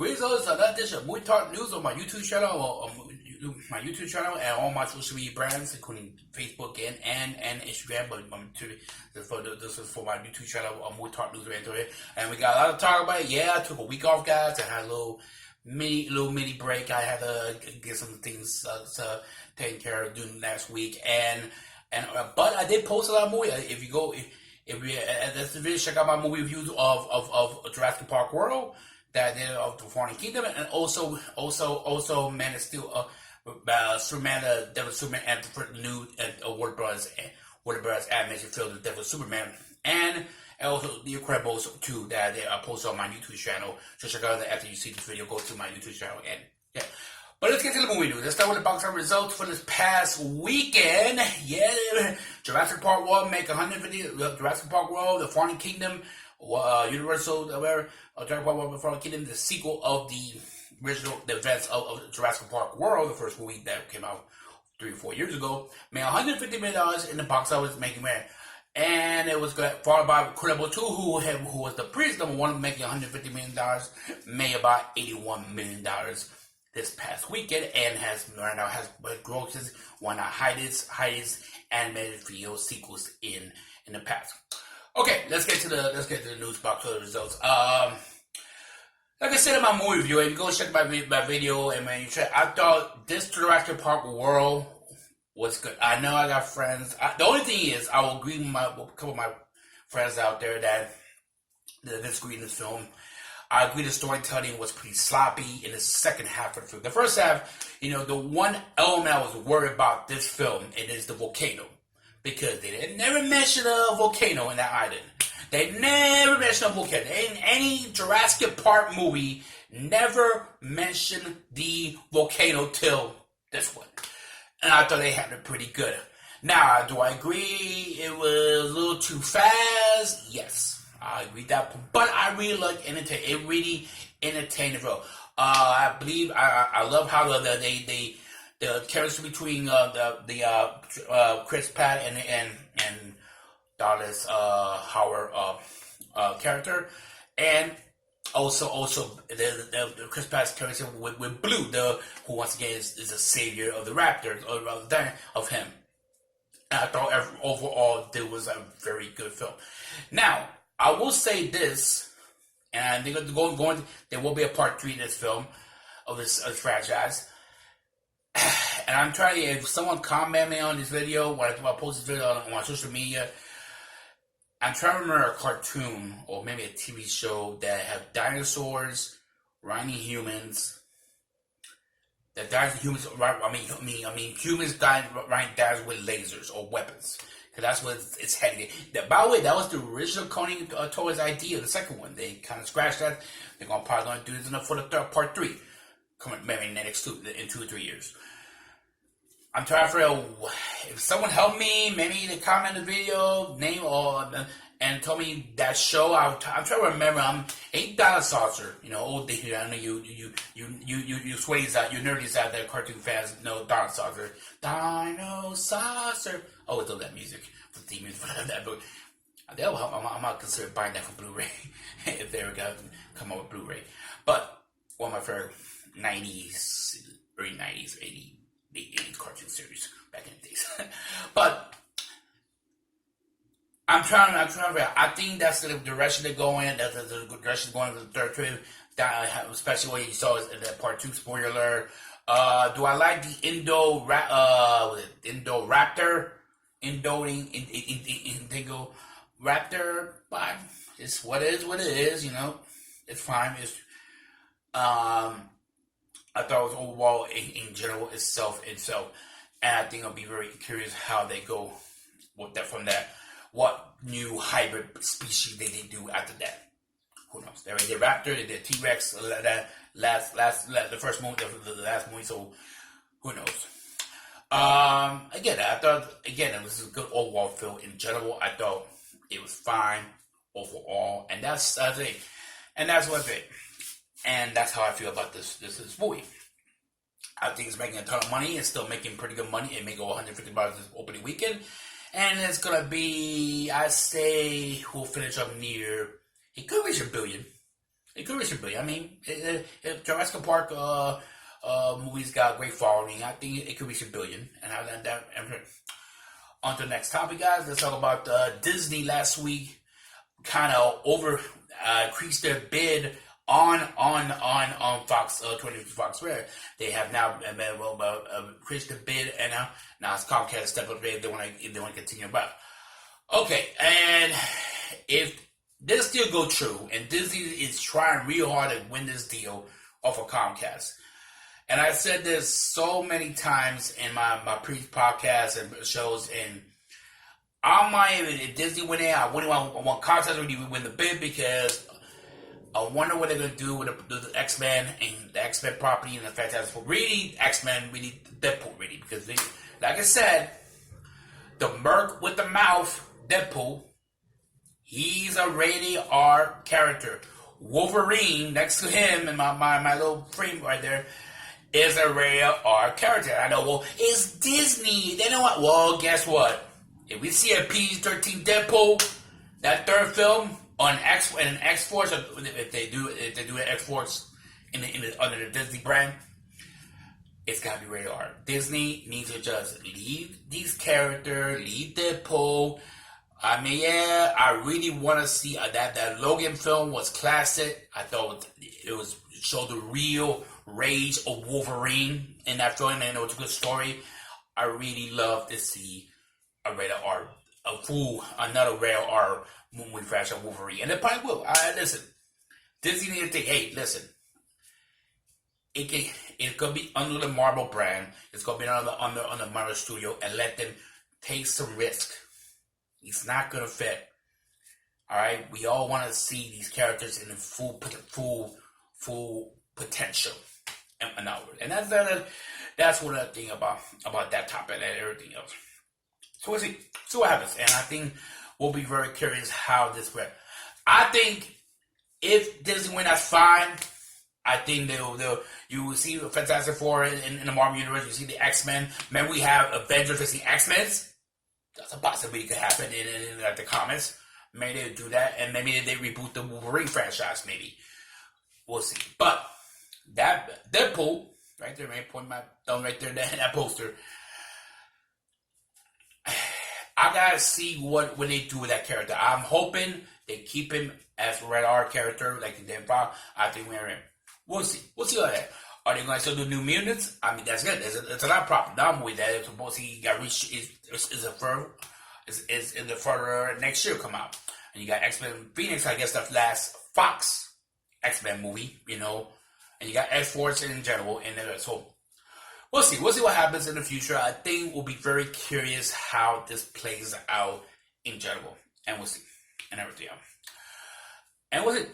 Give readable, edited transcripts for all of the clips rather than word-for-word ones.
Greetings, another edition of Movie Talk News on my YouTube channel, and all my social media brands, including Facebook and Instagram. But this is for my YouTube channel, Movie Talk News right there. And we got a lot to talk about. Yeah, I took a week off, guys. I had a little mini break. I had to get some things taken care of during last week, but I did post a lot of movies. If you that's the video, check out my movie reviews of Jurassic Park World that I did of the Fallen Kingdom, and also Man of Steel, Superman, the Devil Superman, and the new Warner Bros. Animation film, The Devil Superman, and also The Incredibles 2 that I posted on my YouTube channel. So check out that after you see this video, go to my YouTube channel and yeah. But let's get to the movie news. Let's start with the box office results for this past weekend. Yeah, Jurassic Park World make 150. Jurassic Park World, The Fallen Kingdom, Universal, whatever. Jurassic Park World, The Fallen Kingdom, the sequel of the events of Jurassic Park World, the first movie that came out 3 or 4 years ago, made $150 million in the box office, making man. And it was followed by Incredibles 2, who was the previous number one, making $150 million, made about $81 million this past weekend, and has grossed one of the highest animated video sequels in the past. Okay, let's get to the news box for the results. Like I said in my movie review, if you go check my video and I thought this Jurassic Park World was good. I know I got friends. The only thing is, I will agree with a couple of my friends out there that disagree in this film. I agree the storytelling was pretty sloppy in the second half of the film. The first half, the one element I was worried about this film, it is the volcano. Because they never mention a volcano in that island. They never mention a volcano. In any Jurassic Park movie, never mention the volcano till this one. And I thought they had it pretty good. Now, do I agree it was a little too fast? Yes. I agree that, but I really like entertain. It really entertained the role. I believe I love how the chemistry between Chris Pratt and Dallas Howard character, and also the Chris Pratt's character with Blue, who once again is the savior of the Raptors, or rather of him. And I thought overall it was a very good film. Now, I will say this, and they're going. There will be a part 3 of this film, of this franchise. And I'm trying to. If someone comment me on this video when I post this video on my social media, I'm trying to remember a cartoon or maybe a TV show that have dinosaurs riding humans. Humans riding dinosaurs with lasers or weapons. Because that's what it's heading. By the way, that was the original Coney Toys idea, the second one. They kind of scratched that. They're probably going to do this for the third part 3. Coming maybe in the next 2 or 3 years. I'm trying to figure out if someone help me, maybe they comment the video, name and tell me that show. I'm trying to remember. Ain't Dinosaurs, old day here. I know you sways out, you nerdies out there, cartoon fans know Dinosaurs. Dinosaurs. I always love that music, the theme music for that book. I'm not consider buying that for Blu-ray if they ever come up with Blu-ray. But one of my favorite 90s, early 90s, 80s cartoon series back in the days. But I'm trying to. I think that's the direction they're going. That's the direction they're going for the third trip. Especially what you saw in that part 2 spoiler alert. Do I like the Indigo Raptor? But it's what it is. It's fine. I thought it was overall in general itself, and I think I'll be very curious how they go with that from that. What new hybrid species they do after that? Who knows? They did Raptor, they did T-Rex. The first movie, the last movie. So who knows? Again, I thought it was a good overall film in general. I thought it was fine overall, and that's it. And that's what's it. And that's how I feel about this movie. I think it's making a ton of money. It's still making pretty good money. It may go $150 this opening weekend. And it's going to be, I say, we'll finish up near, it could reach $1 billion. It could reach a billion. I mean, if Jurassic Park movies got a great following, I think it could reach a billion. And on to the next topic, guys. Let's talk about Disney last week. Kind of increased their bid on Fox 20 Fox Red. They have now increased the bid, and now it's Comcast step up if they want to continue about. Okay, and if this deal go true, and Disney is trying real hard to win this deal off of Comcast, and I said this so many times in my previous podcasts and shows, and if Disney win it, I want Comcast to really win the bid, because I wonder what they're going to do with the X-Men and the X-Men property and the Fantastic Four. Really, X-Men, really Deadpool, really, because like I said, the Merc with the mouth, Deadpool, he's a rated R character. Wolverine, next to him in my little frame right there, is a rated R character. I know, well, it's Disney. They know what? Well, guess what? If we see a PG-13 Deadpool, that third film on X-Force, if they do an X-Force under the Disney brand, it's gotta be rated R. Disney needs to just leave these characters, leave Deadpool. I mean, yeah, I really want to see that Logan film was classic. I thought it showed the real rage of Wolverine in that film, and it was a good story. I really love to see a rated R, another rated R movie franchise of Wolverine, and it probably will. Listen, Disney need to think, hey, listen, it could be under the Marvel brand, it's gonna be under Marvel Studio, and let them take some risk. It's not gonna fit. All right, we all want to see these characters in the full potential, and that's what I think about that topic and everything else. So we'll see what happens, and I think we'll be very curious how this went. I think if Disney win, that's fine. I think you will see Fantastic Four in the Marvel Universe. You see the X-Men. Maybe we have Avengers versus X-Men. That's a possibility could happen in the comics. Maybe they do that, and maybe they reboot the Wolverine franchise. Maybe we'll see. But that Deadpool right there, man, point my thumb right there, that poster. I gotta see what they do with that character. I'm hoping they keep him as a Red R character, like in Denver. I think we'll see. We'll see all that. Are they going to still do New Mutants? I mean, that's good. It's a lot of proper. Now with that, it's supposed to got reached is in the further next year come out, and you got X-Men Phoenix. I guess the last Fox X-Men movie, and you got X-Force in general, and so. We'll see. We'll see what happens in the future. I think we'll be very curious how this plays out in general, and we'll see, and everything else. And we'll see.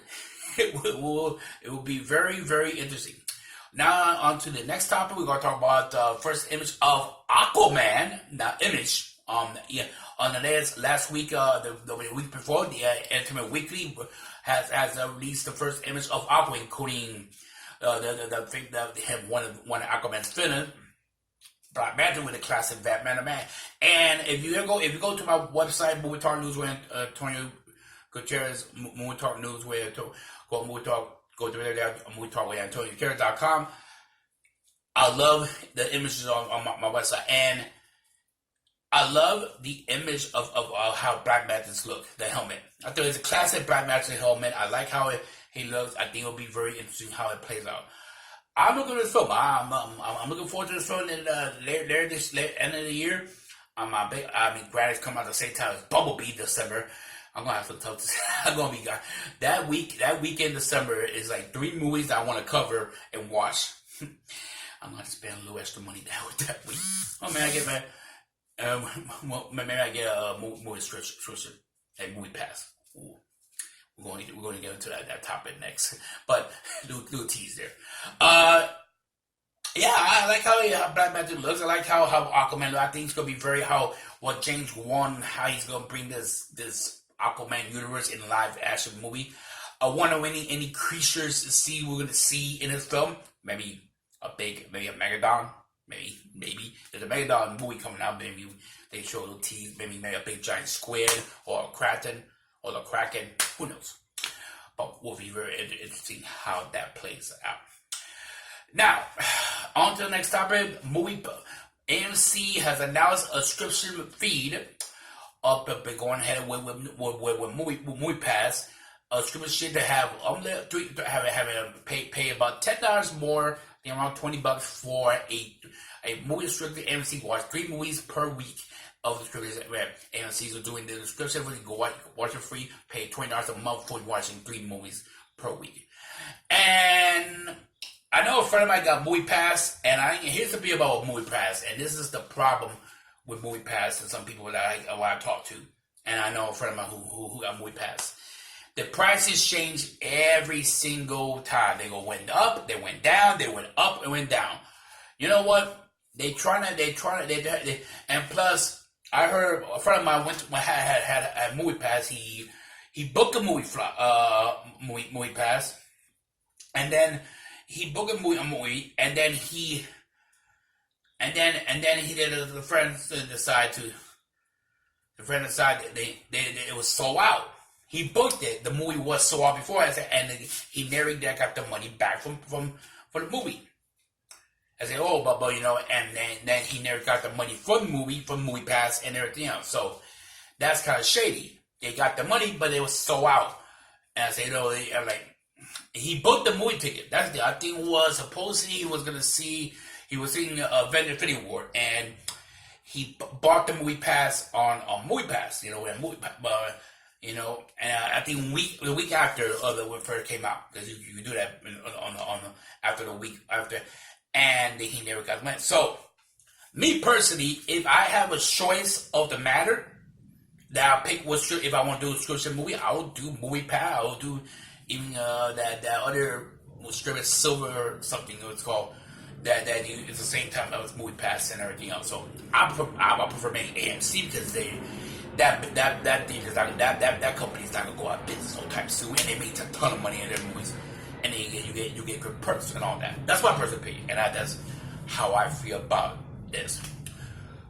It will be very, very interesting. Now on to the next topic. We're going to talk about the first image of Aquaman. Now, image. On the last week, the week before, the Entertainment Weekly has released the first image of Aquaman, including. They have one of Aquaman's villain, Black Manta, with the classic Batman man. And if you go to my website, Movie Talk News, where Antonio Gutierrez, Movie Talk News, where go to there, Movie Talk with Antonio Gutierrez.com. I love the images on my website, and I love the image of how Black Manta's look, the helmet. I thought it's a classic Black Manta helmet. I like how he looks. I think it'll be very interesting how it plays out. I'm looking at this film. I'm looking forward to this film in this end of the year. Granted, come out at the same time as Bumblebee December. I'm gonna have to tell this. I'm gonna be that weekend December is like 3 movies that I want to cover and watch. I'm gonna spend a little extra money that week. Oh man, maybe I get a movie subscription, a movie pass. Ooh. We're going to get into that topic next, but little tease there. Yeah, I like how Black Manta looks. I like how Aquaman looks. I think it's going to be what James Wan, how he's going to bring this Aquaman universe in a live action movie. I wonder any creatures we're going to see in this film. Maybe a Megalodon. Maybe there's a Megalodon movie coming out. Maybe they show a little tease. Maybe a big giant squid or a Kraken. Who knows? but will be very interesting how that plays out. Now, on to the next topic. AMC has announced a subscription feed up going ahead with Movie Pass. A subscription to have pay about $10 more, around $20 for a movie subscription. AMC watch 3 movies per week of the subscription. AMC's are doing the subscription for you go watch it free, pay $20 a month for watching 3 movies per week. And I know a friend of mine got Movie Pass, and here's the thing about Movie Pass, and this is the problem with Movie Pass and some people that I talk to, and I know a friend of mine who got Movie Pass. The prices change every single time. They went up, they went down, they went up and went down. You know what? They and plus, I heard a friend of mine had a Movie Pass. He booked a movie pass, and then he booked a movie, and then the friends decided it was sold out. He booked it. The movie was sold out before, and he never got the money back from the movie. I said, but you know, and then he never got the money from Movie Pass and everything else. So that's kind of shady. They got the money, but it was sold out. And I said, I'm like, he booked the movie ticket. That's the other thing was supposedly he was seeing a Vendor Infinity Award, and he bought the Movie Pass on Movie Pass. You know, and I think the week after when it first came out, because you do that on after the week after, and he never got money. So, me personally, if I have a choice of the matter, that I'll pick if I want to do a subscription movie, I will do Movie Pass. I will do even that other subscription Silver something it's called. It's the same time that was Movie Pass and everything else. So I prefer making AMC because that company's not gonna go out of business no time soon, and they make a ton of money in their movies, and then you get good perks and all that. That's my personal opinion, and that's how I feel about this.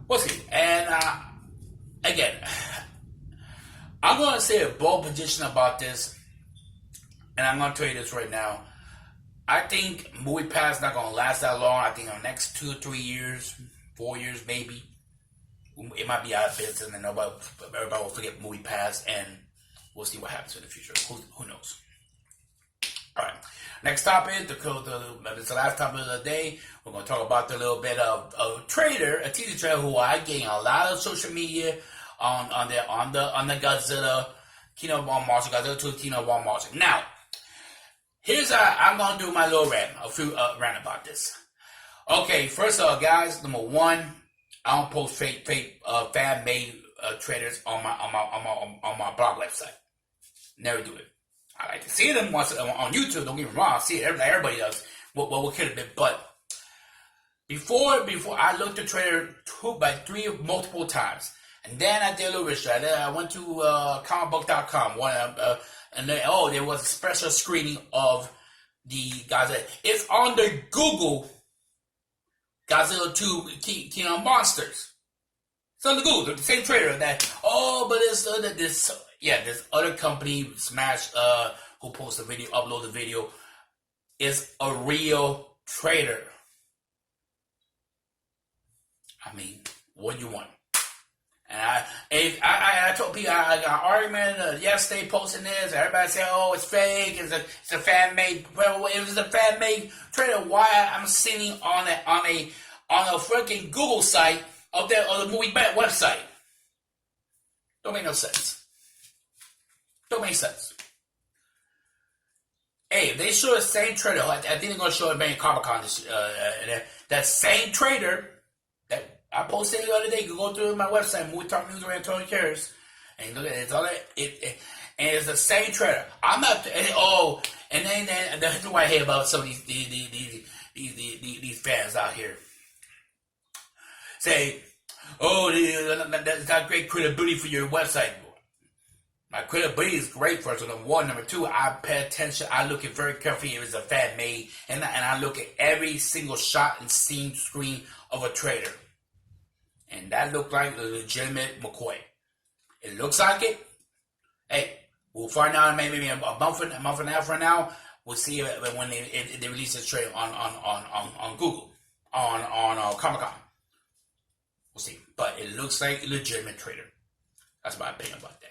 We'll see. And again, I'm gonna say a bold position about this, and I'm gonna tell you this right now. I think Movie Pass is not gonna last that long. I think in the next 2 or 3 years, 4 years maybe, it might be out of business, and everybody will forget Movie Pass, and we'll see what happens in the future. Who knows? All right. Next topic. This is the last topic of the day. We're going to talk about a little bit of a teaser trader who I gain a lot of social media on the Godzilla Kino Wall Marshall, Godzilla 2 Kino Wall Marshall. Now, here's I'm going to do my little rant about this. Okay, first of all, guys, number one, I don't post fake fan-made traders on my blog website. Never do it. I like to see them once on YouTube. Don't get me wrong. I see it. Everybody does. What could have been, but before I looked at trader 2 by 3 multiple times, and then I did a little research. I went to comicbook.com. And then there was a special screening of the Godzilla. It's on the Google Godzilla 2 King of Monsters. It's on the Google, the same trader but this other company, Smash, who posts the video, upload the video, is a real trader. I mean, what do you want? And I told people, I got an argument yesterday posting this. Everybody said, it's fake. It's a fan-made. Well, if it's a fan-made trader, why I'm sitting on a freaking Google site of the movie website? Don't make no sense. Don't make sense. Hey, if they show the same trader, I think they're going to show it in Comic-Con. That same trader that I posted the other day, you can go through my website, Movie Talk News with Antonio Gutierrez, and look at it. It's all and it's the same trader. I'm not. And then that's what I hate about some of these fans out here. Say, that's not great credibility for your website. My credibility is great for so number one. Number two, I pay attention. I look at very carefully if it's a fan made, and I look at every single shot and scene screen of a trader. And that looked like a legitimate McCoy. It looks like it. Hey, We'll find out maybe a month and a half from now. We'll see when they release this trailer on Google, on Comic-Con. We'll see. But it looks like a legitimate trailer. That's my opinion about that.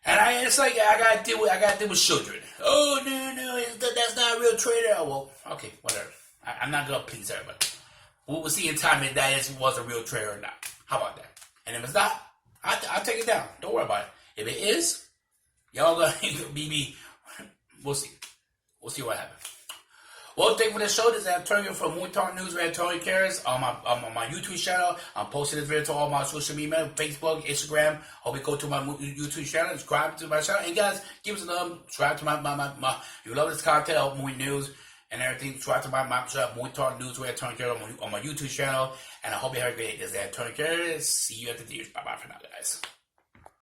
And it's like I gotta deal with children. Oh no, that's not a real trailer. Oh, well, okay, whatever. I'm not gonna please everybody. We'll see in time if that was a real trailer or not. How about that? And if it's not, I'll take it down. Don't worry about it. If it is, y'all gonna be me. We'll see. We'll see what happens. Well, thank you for the show. This is Antonio from Movie Talk News with Antonio Gutierrez on my YouTube channel. I'm posting this video to all my social media, Facebook, Instagram. Hope you go to my YouTube channel, subscribe to my channel, and guys, give us a love. Subscribe to my. If you love this content, help movie news and everything. Subscribe to my channel, Movie Talk News with Antonio Gutierrez on my YouTube channel. And I hope you have a great day. This is Antonio Gutierrez. See you at the theaters. Bye bye for now, guys.